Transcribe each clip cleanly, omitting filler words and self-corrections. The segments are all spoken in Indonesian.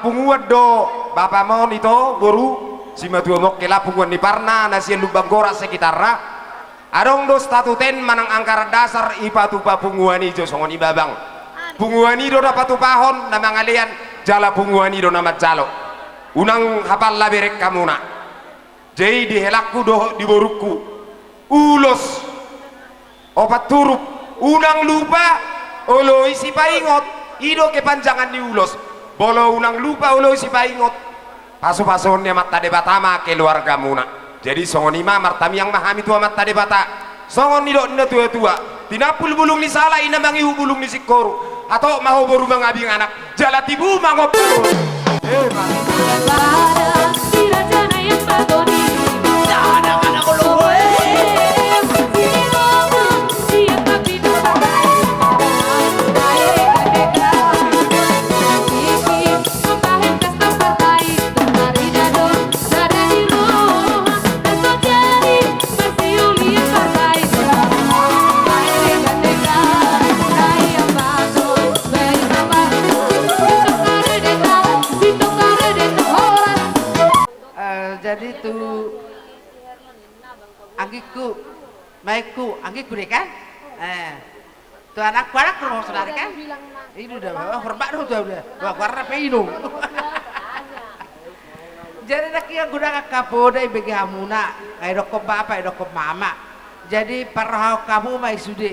punguat do bapak mon itu boru si matu mok kela punguat ni parna nasi lubang gora sekitarra adong do statuten manang angkara dasar ipatu papunguani jo songoni babang punguani do dapat pahon na mangalian jala punguani do nama jalo unang hafal laberek kamuna jadi dihelakku do di boruku ulos opat turup unang lupa olo isi paingot ido kepanjangan di ulos bolo unang lupa ulo isi paingot paso-pasonnya mata debatama keluarga muna jadi songon ima martami yang mahami tua mata debata songon nido nda tua-tua tinapul bulung ni salah ina mangihu bulung ni sikoru atau mau baru mengabing anak jala tibu mangop jadi tuh anggiku maiku anggiku deh kan tuh anak rumah saudara kan ini udah hormat udah warna peinu jadi nak yang guna kapoda bagi hamuna ai dokop bapak ai dokop mama jadi parahau kamu mai sude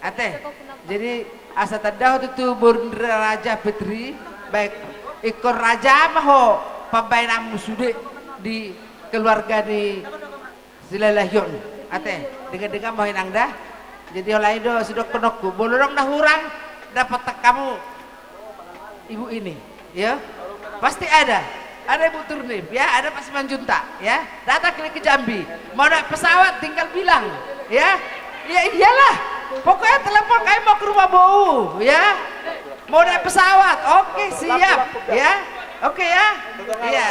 ate jadi asa tadah itu bunda raja petri baik ikon raja maho pembainamu sude di keluarga di Silalahyon ate dengan mau hinang dah jadi oleh itu sudah kenokku bolong dah hurang dapat kamu ibu ini ya pasti ada ibu Turnip ya ada Pak Simanjunta ya datang ke Jambi mau naik pesawat tinggal bilang ya ya iyalah pokoknya telepon kayak mau ke rumah bau ya mau naik pesawat oke siap ya oke ya iya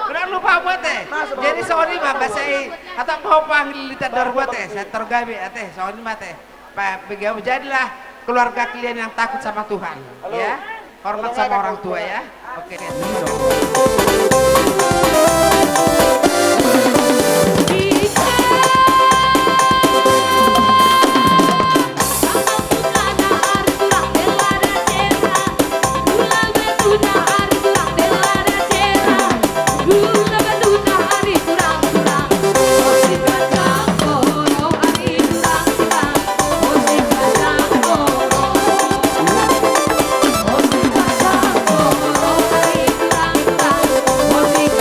udah lupa buat teh jadi soalnya mah bahasa atau mau panggil litador buat teh saya tergawe teh soalnya mah teh begitu jadilah keluarga kalian yang takut sama Tuhan ya hormat sama orang tua ya oke Musik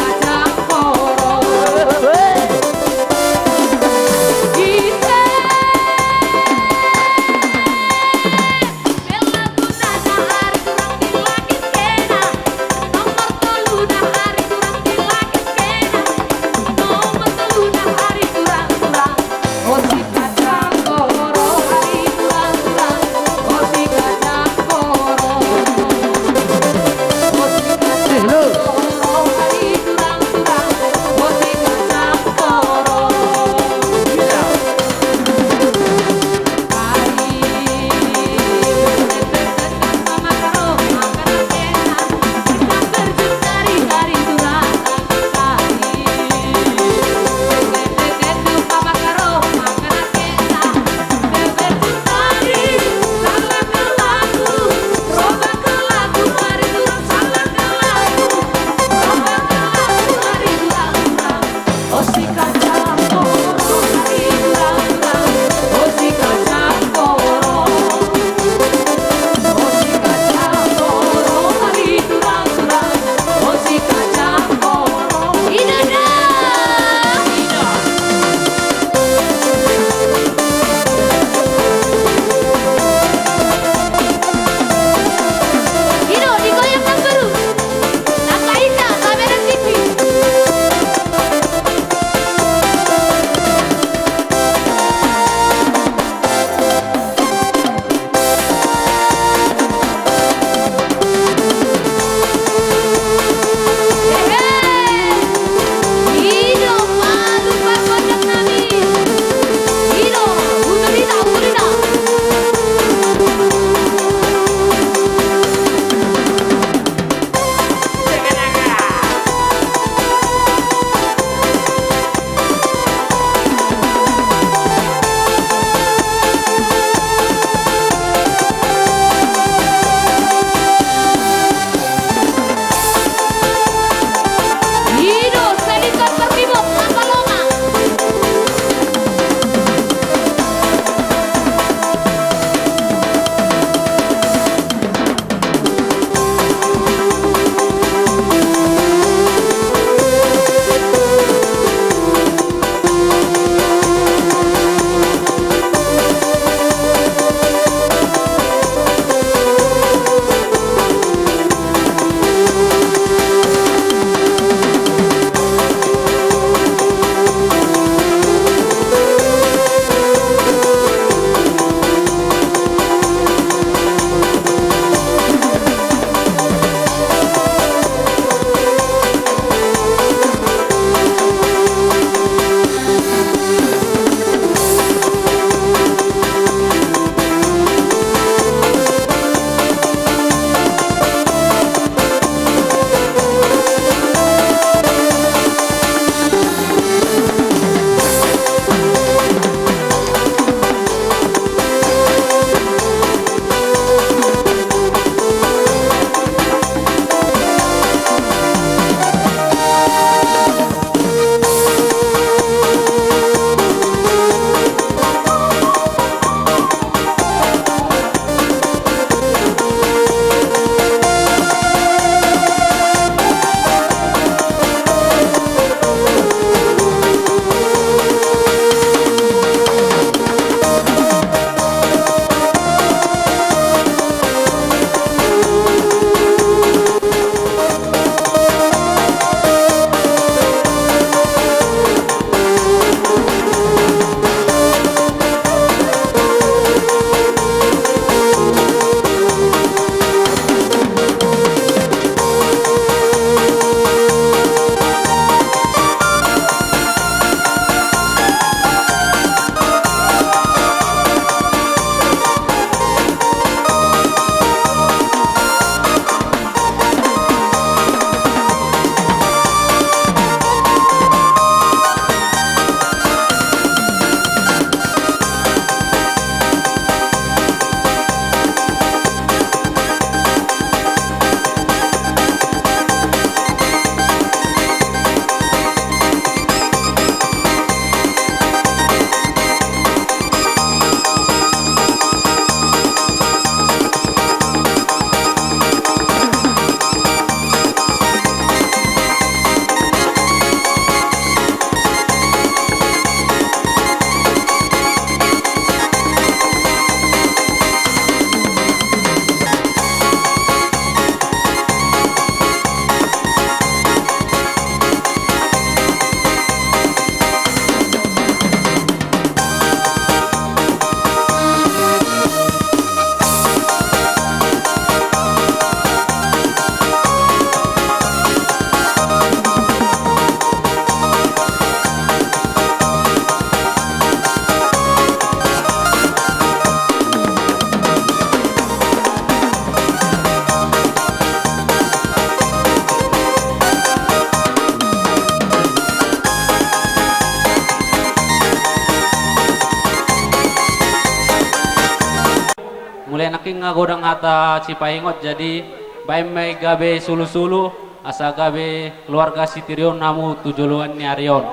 yakin ngagodang ata Cipaingot jadi bae may gabe sulu-sulu asa gabe keluarga Sitirion namu tujuluan ni Arion.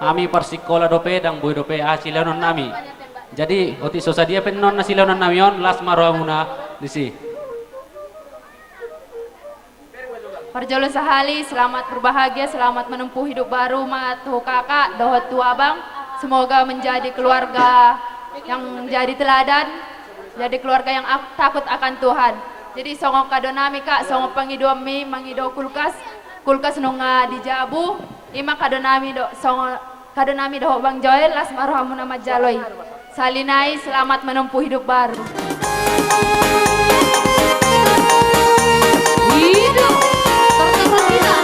Ami persikola dope dang boy dope silenon nami. Jadi oti sosadia pennon na silenon nami on las marhamuna disi. Parjolo sahali, selamat berbahagia, selamat menempuh hidup baru mat kakak, dohot tua bang. Semoga menjadi keluarga yang menjadi teladan, jadi keluarga yang takut akan Tuhan. Jadi songok kado nami kak, songok pangido mi, mangido kulkas nunga dijabu, ima kado nami do songok kado nami do bang Joel las marhamuna majaloi. Salinai, selamat menempuh hidup baru. Hidup terus kita.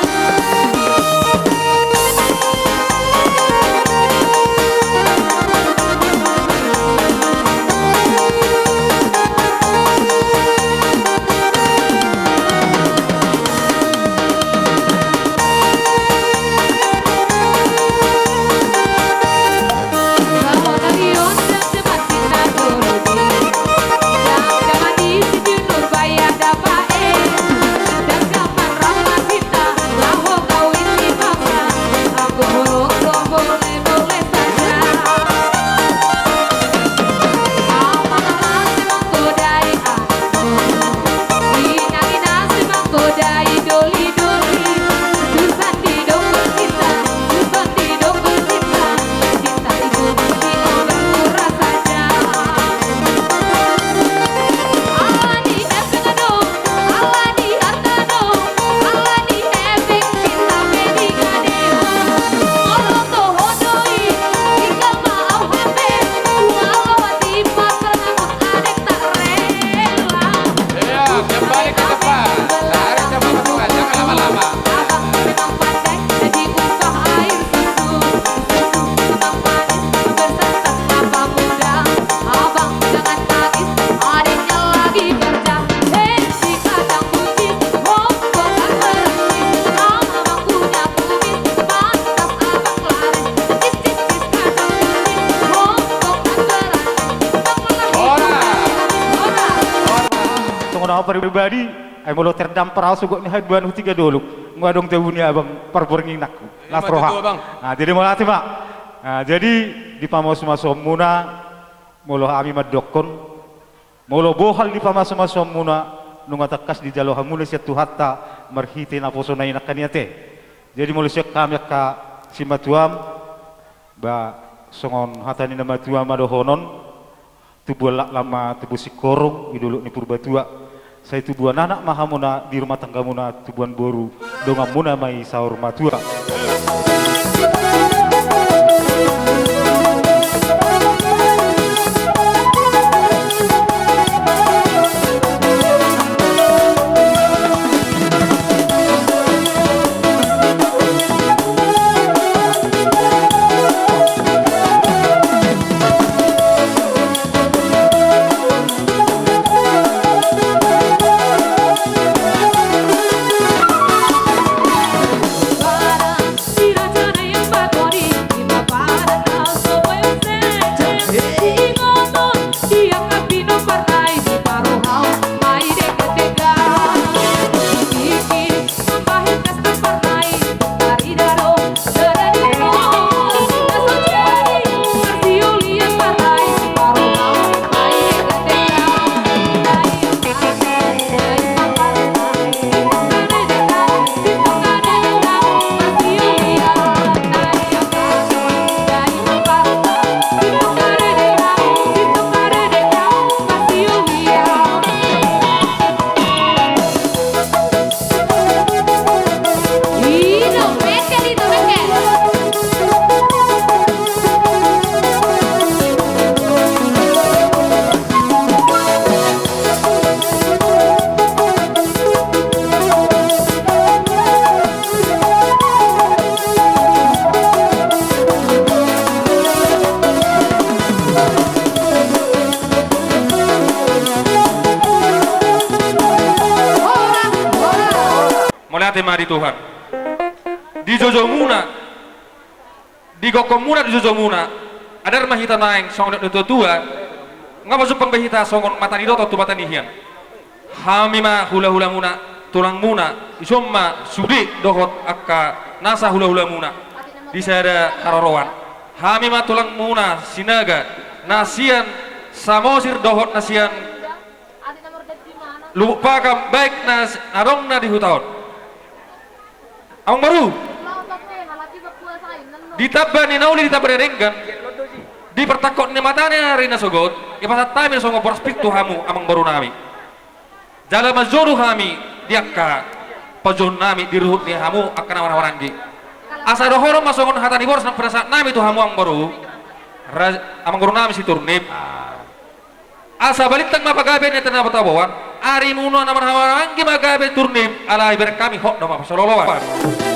Pribadi, ay molo terdampar ako sugot ni Hadwan tiga dulu, ngadong tahun ni abang perburingin nakku, las roha. Nah, jadi mau latih mak. Nah, jadi di pamas-masom muna, molo ami madokon, molo bohal di pamas-masom muna, nunga takas di jalo hamuna siya tuhatta marhite na poso na inakaniate. Jadi molo siya kami ka si matuam, ba songon hatani na matuam adohonon, tubuh lama tubuh si korong iduluk ni purbatua. Saya tubuhan anak mahamuna di rumah tangga muna tubuhan boru donga muna mai sahur matua. tema di Tuhan di Jojo Muna di Gokom Muna di Jojo Muna ada rumah hita naeng songon itu tua nggak masuk pengbahita songon mata di doto tu mata nihian hamima hula-hula muna tulang muna isomma sudi dohot akka nasa hula-hula muna disada harorowan hamima tulang muna sinaga nasian samosir dohot nasian lupakan baik nas arongna di hutaon ang baru ditabani nauli ditabani renggan di pertakot ni matanya rina sogot ipasat tamin songo prospek hamu amang baru nami dalam mazoru kami diakka pajon nami diruhut ni hamu akan awan-awananggi asa dohoro masongon hatani boros nang pada saat nami tu hamu ang baru amang baru nami si turnip asa balitang mapagabe ni tanah batabawan ari nuno naman awan-awananggi magabe turnip ala ibarat kami hok nama pasalolowan